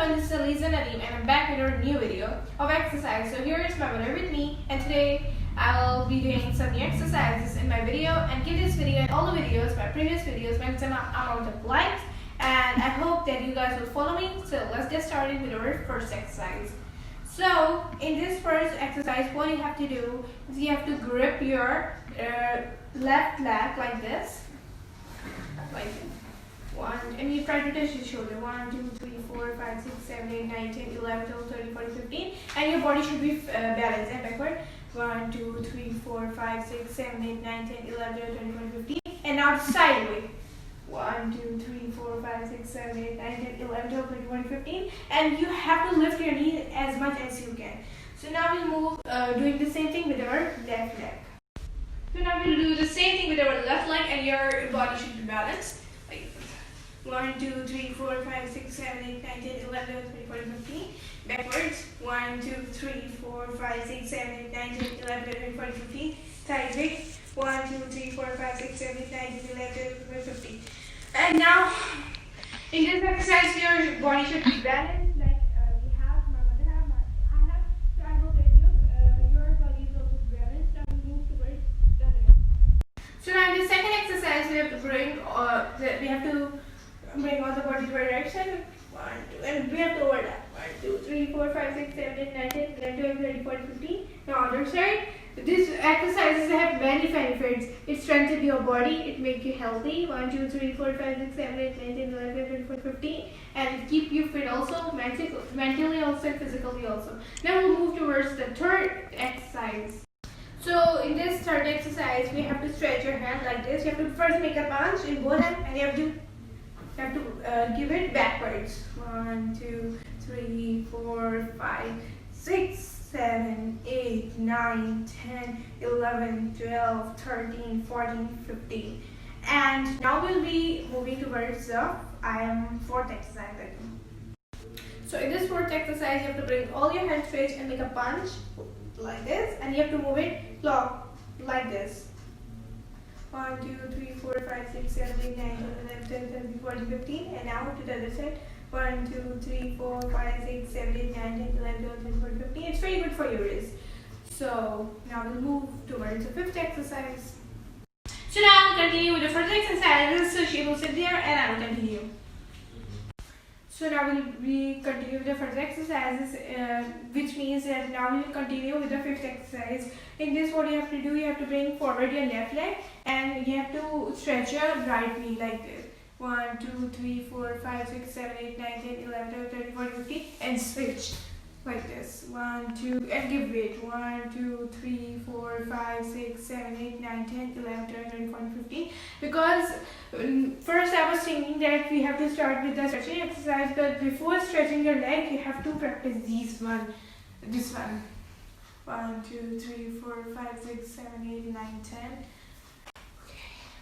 everyone, this is Aleeza Nadeem and I'm back with a new video of exercise. So here is my mother with me, and today I will be doing some new exercises in my video, and give this video and all the videos, my previous videos, maximum amount of likes, and I hope that you guys will follow me. So let's get started with our first exercise. So in this first exercise, what you have to do is you have to grip your left leg like this, like this. And you try to touch your shoulder. 1, 2, 3, 4, 5, 6, 7, 8, 9, 10, 11, 12, 13, 14, 15. And your body should be balanced and backward. 1, 2, 3, 4, 5, 6, 7, 8, 9, 10, 11, 12, 13, 14, 15. And now sideways. 1, 2, 3, 4, 5, 6, 7, 8, 9, 10, 11, 12, 13, 14, 15. And you have to lift your knee as much as you can. So now we'll move doing the same thing with our left leg. So now we'll do the same thing with our left leg, and your body should be balanced. 1, 2, 3, 4, 5, 6, 7, 8, 9, 10, 11, 12, 13, 14, 15. Backwards. 1, 2, 3, 4, 5, 6, 7, 8, 9, 10, 11, 12, 13, 14, 15. Sideways. 1, 2, 3, 4, 5, 6, 7, 8, 9, 10, 11, 12, 15. And now, in this exercise, your body should be balanced. Like we have, my mother have, I have. So I hope that your body is also balanced. Now we move towards the next. So now in the second exercise, we have to bring all the body direction. 1, 2, and we have to overlap. 1, 2, 3, 4, 5, 6, 7, 8, 9, 10, 11, 12, 13, 14, 15. Now other side. These exercises have many benefits. It strengthens your body. It makes you healthy. 1, 2, 3, 4, 5, 6, 7, 8, 9, 10, 11, 12, 13, 14, 15. And keep you fit also, mentally also, and physically also. Now we'll move towards the third exercise. So in this third exercise, we have to stretch your hand like this. You have to first make a punch in both hands, and you have to give it backwards. 1, 2, 3, 4, 5, 6, 7, 8, 9, 10, 11, 12, 13, 14, 15. And now we'll be moving towards the fourth exercise. So in this fourth exercise, you have to bring all your hands straight and make a punch like this, and you have to move it like this. 1, 2, 3, 4, 5, 6, 7, 8, 9, 10, 11, 12, 13, 14, 15. And now to the other side. 1, 2, 3, 4, 5, 6, 7, 8, 9, 10, 11, 12, 13, 14, 15. It's very good for your wrist. So now we'll move towards the fifth exercise. So now I will continue with the first exercises. So she will sit there and I will continue. So now we continue with the first exercises, which means that now we will continue with the fifth exercise. In this, what you have to do, you have to bring forward your left leg, and you have to stretch your right knee like this. 1, 2, 3, 4, 5, 6, 7, 8, 9, 10, 11, 12, 13, 14, 15, and switch like this. 1, 2, and give weight. 1, 2, 3, 4, 5, 6, 7, 8, 9, 10, 11, 12, 13, 14, 15. Because first I was thinking that we have to start with the stretching exercise, but before stretching your leg, you have to practice this one. 1, 2, 3, 4, 5, 6, 7, 8, 9, 10.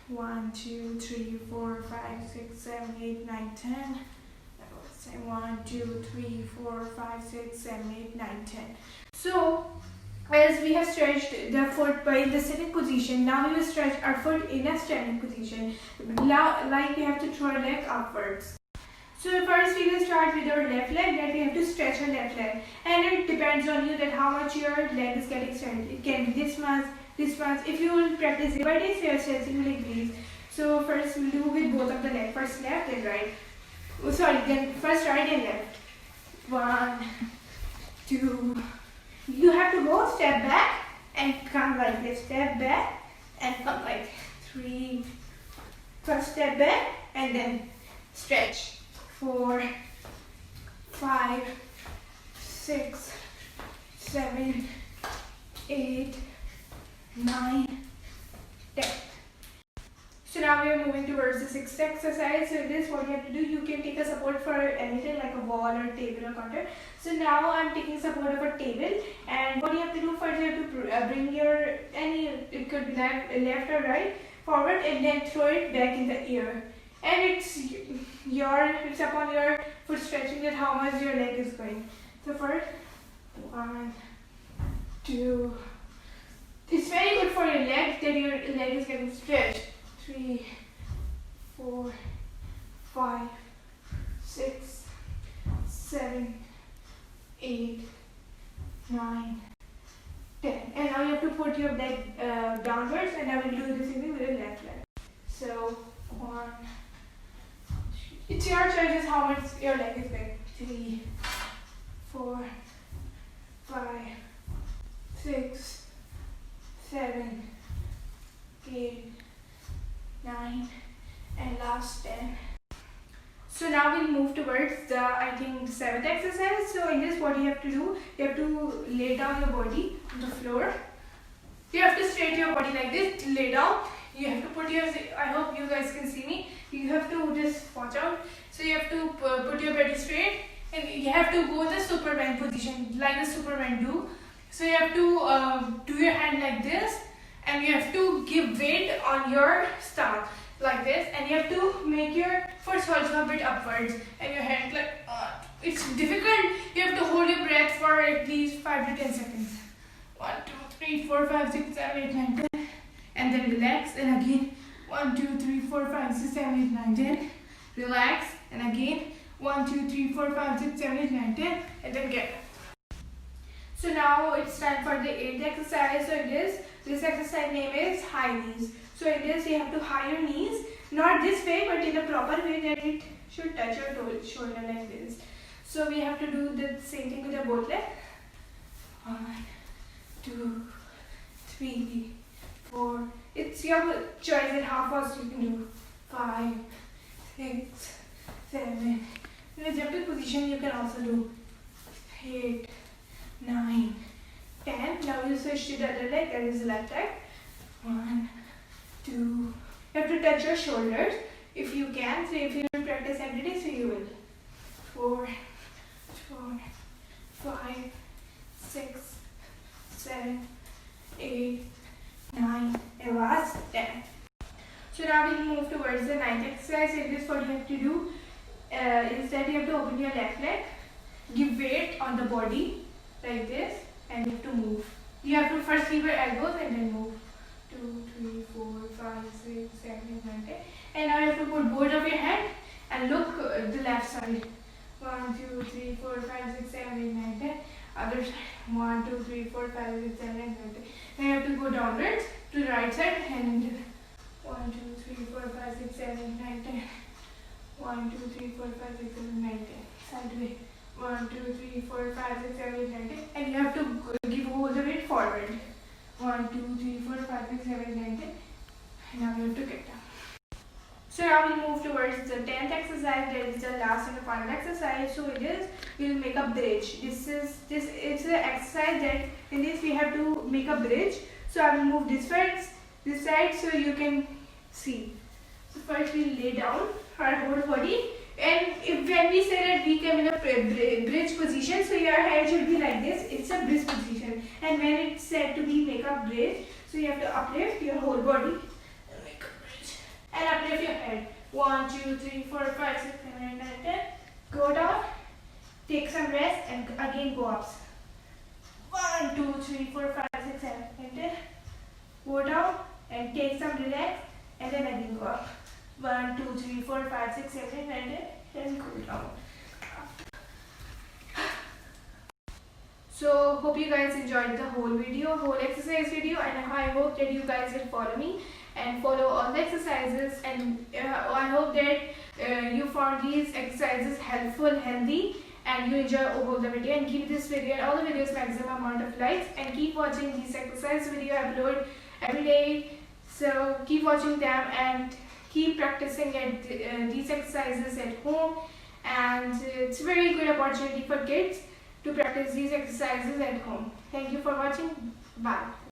1, 2, 3, 4, 5, 6, 7, 8, 9, 10. 1, 2, 3, 4, 5, 6, 7, 8, 9, 10. So, as we have stretched the foot by the sitting position, now we will stretch our foot in a standing position. Now, like we have to throw our leg upwards. So first we will start with our left leg, that we have to stretch our left leg. And it depends on you that how much your leg is getting stretched. It can be this much. If you will practice day by day, so you're stretching like this. So first we'll do with both of the legs. First left and right. Then first right and left. 1, 2. You have to go step back and come like this. Step back and come like 3. First step back and then stretch. 4, 5, 6, 7, 8, 9, 10. So now we are moving towards the sixth exercise. So this, what you have to do, you can take a support for anything like a wall or table or counter. So now I'm taking support of a table, and what you have to do first, you have to bring your it could be left or right, forward, and then throw it back in the air. And it's upon your foot stretching that how much your leg is going. So first, 1, 2. It's very good for your leg that your leg is getting stretched. 3, 4, 5, 6, 7, 7, 8, 9, 10. And now you have to put your leg downwards, and I will do the same thing with the left leg. So 1, it's your choice how much your leg is big. 3, 4, 5, 6, 7, 8, 9, and last 10. So now we'll move towards the, I think, 7th exercise. So in this, what you have to do, you have to lay down your body on the floor. You have to straighten your body like this, lay down. You have to put your, I hope you guys can see me. You have to just watch out. So you have to put your body straight, and you have to go in the Superman position, like the Superman do. So you have to do your hand like this, and you have to give weight on your stomach like this, and you have to make your foot also a bit upwards, and your hand like it's difficult. You have to hold your breath for at least 5 to 10 seconds. 1, 2, 3, 4, 5, 6, 7, 8, 9, 10, and then relax, and again 1, 2, 3, 4, 5, 6, 7, 8, 9, 10. Relax, and again 1, 2, 3, 4, 5, 6, 7, 8, 9, 10, and then get up. So now it's time for the 8th exercise. So this exercise name is high knees. So in this, you have to high your knees, not this way, but in a proper way that it should touch your shoulder like this. So we have to do the same thing with the both legs. 1, 2, 3, 4. It's your choice at how fast you can do. 5, 6, 7. In a jumping position, you can also do 8, 9, 10. Now you switch to the other leg, that is the left leg. 1, 2. You have to touch your shoulders if you can. So if you will practice every day, so you will. 4, 5, 6, 7, 8, 9, and last 10. So now we'll move towards the 9th exercise. In this, what you have to do, instead you have to open your left leg, give weight on the body like this, and you have to move. You have to first leave your elbows and then move. 2, 3, 4, 5, 6, 7, 8, 9, 10. And now you have to put both of your hands and look the left side. 1, 2, 3, 4, 5, 6, 7, 8, 9, 10. Other side. 1, 2, 3, 4, 5, 6, 7, 8, 9, 10. Now you have to go downwards to the right side and 1, 2, 3, 4, 5, 6, 7, 8, 9, 10. 1, 2, 3, 4, 5, 6, 7, 8, 9, 10. Sideways. 1, 2, 3, 4, 5, 6, 7, 8, 9, 10. And you have to give all the weight forward. 1, 2, 3, 4, 5, 6, 7, 8, 9, 10. And now you have to get down. So now we move towards the 10th exercise. That is the last and the final exercise. So it is, we will make a bridge. It's an exercise that in this we have to make a bridge. So I will move this side so you can see. So first we lay down our whole body, and when we say that we come in a bridge position, so your head should be like this. It's a bridge position, and when it's said to be make a bridge, so you have to uplift your whole body and make a bridge, and uplift your head. 1, 2, 3, 4, 5, 6, 7, 8, 9, 10. Go down, take some rest, and again go up. 1, 2, 3, 4, 5, 6, 7, 8, 10. Go down and take some relax, and then again go up. 1, 2, 3, 4, 5, 6, 7, 8, 9, 10, and go down. So hope you guys enjoyed the whole exercise video, and I hope that you guys will follow me and follow all the exercises, and I hope that you found these exercises helpful, healthy, and you enjoy all the video, and give this video and all the videos maximum amount of likes, and keep watching these exercise video I upload every day. So keep watching them and keep practicing at these exercises at home, and it's a very good opportunity for kids to practice these exercises at home. Thank you for watching. Bye.